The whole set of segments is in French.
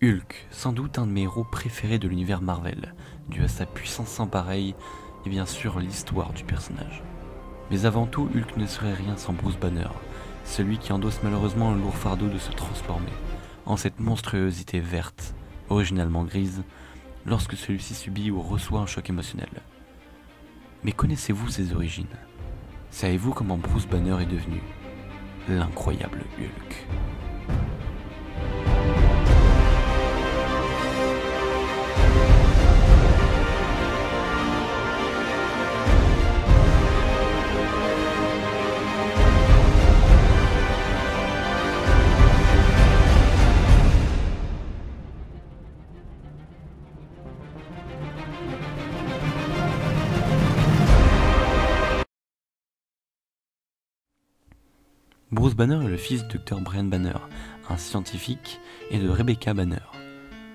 Hulk, sans doute un de mes héros préférés de l'univers Marvel, dû à sa puissance sans pareille et bien sûr l'histoire du personnage. Mais avant tout, Hulk ne serait rien sans Bruce Banner, celui qui endosse malheureusement le lourd fardeau de se transformer en cette monstruosité verte, originalement grise, lorsque celui-ci subit ou reçoit un choc émotionnel. Mais connaissez-vous ses origines? Savez-vous comment Bruce Banner est devenu l'incroyable Hulk? Bruce Banner est le fils du Dr Brian Banner, un scientifique, et de Rebecca Banner.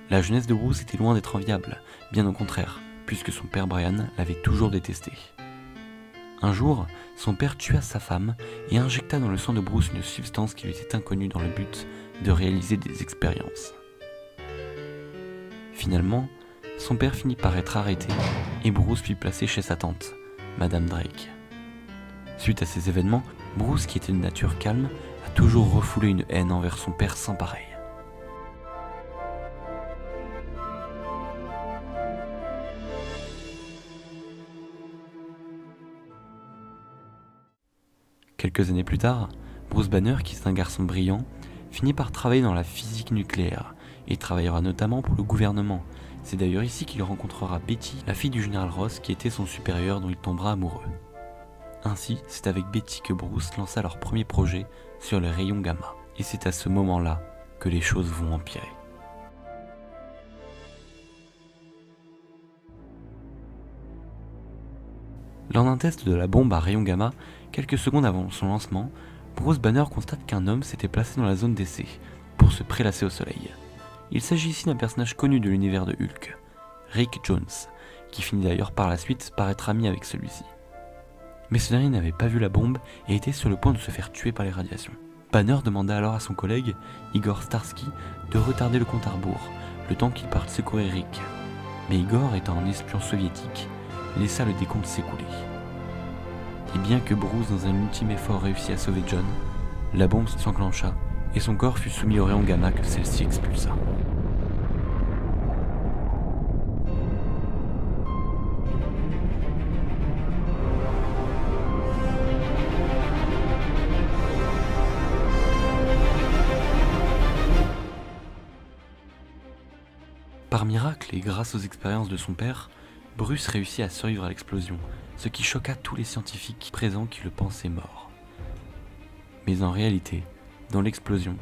La jeunesse de Bruce était loin d'être enviable, bien au contraire, puisque son père Brian l'avait toujours détesté. Un jour, son père tua sa femme et injecta dans le sang de Bruce une substance qui lui était inconnue dans le but de réaliser des expériences. Finalement, son père finit par être arrêté et Bruce fut placé chez sa tante, Madame Drake. Suite à ces événements, Bruce, qui était de nature calme, a toujours refoulé une haine envers son père sans pareil. Quelques années plus tard, Bruce Banner, qui est un garçon brillant, finit par travailler dans la physique nucléaire et travaillera notamment pour le gouvernement. C'est d'ailleurs ici qu'il rencontrera Betty, la fille du général Ross, qui était son supérieur dont il tombera amoureux. Ainsi, c'est avec Betty que Bruce lança leur premier projet sur les rayons gamma. Et c'est à ce moment-là que les choses vont empirer. Lors d'un test de la bombe à rayons gamma, quelques secondes avant son lancement, Bruce Banner constate qu'un homme s'était placé dans la zone d'essai pour se prélasser au soleil. Il s'agit ici d'un personnage connu de l'univers de Hulk, Rick Jones, qui finit d'ailleurs par la suite par être ami avec celui-ci. Mais ce dernier n'avait pas vu la bombe et était sur le point de se faire tuer par les radiations. Banner demanda alors à son collègue, Igor Starsky, de retarder le compte à rebours, le temps qu'il parte secourir Rick. Mais Igor, étant un espion soviétique, laissa le décompte s'écouler. Et bien que Bruce, dans un ultime effort, réussit à sauver John, la bombe s'enclencha et son corps fut soumis aux rayons gamma que celle-ci expulsa. Par miracle et grâce aux expériences de son père, Bruce réussit à survivre à l'explosion, ce qui choqua tous les scientifiques présents qui le pensaient mort. Mais en réalité, dans l'explosion,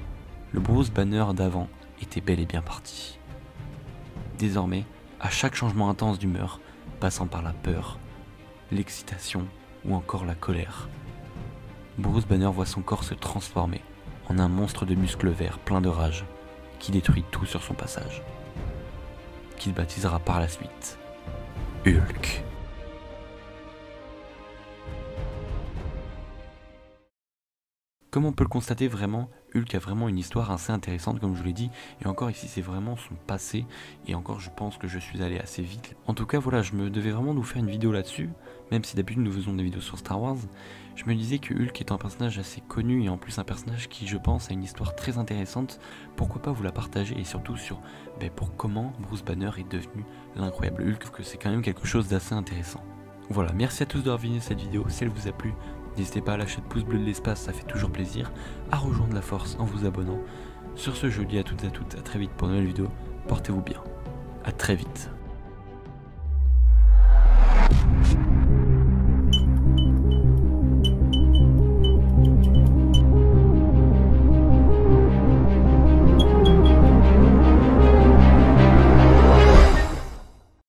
le Bruce Banner d'avant était bel et bien parti. Désormais, à chaque changement intense d'humeur, passant par la peur, l'excitation ou encore la colère, Bruce Banner voit son corps se transformer en un monstre de muscles verts plein de rage qui détruit tout sur son passage, qu'il baptisera par la suite Hulk. Comme on peut le constater, vraiment, Hulk a vraiment une histoire assez intéressante comme je vous l'ai dit, et encore ici c'est vraiment son passé, et encore je pense que je suis allé assez vite. En tout cas voilà, je me devais vraiment nous faire une vidéo là-dessus, même si d'habitude nous faisons des vidéos sur Star Wars. Je me disais que Hulk est un personnage assez connu et en plus un personnage qui je pense a une histoire très intéressante, pourquoi pas vous la partager et surtout sur pour comment Bruce Banner est devenu l'incroyable Hulk, que c'est quand même quelque chose d'assez intéressant. Voilà, merci à tous d'avoir vu cette vidéo, si elle vous a plu, n'hésitez pas à lâcher le pouce bleu de l'espace, ça fait toujours plaisir, à rejoindre la force en vous abonnant. Sur ce, je vous dis à toutes et à toutes, à très vite pour une nouvelle vidéo, portez-vous bien, à très vite.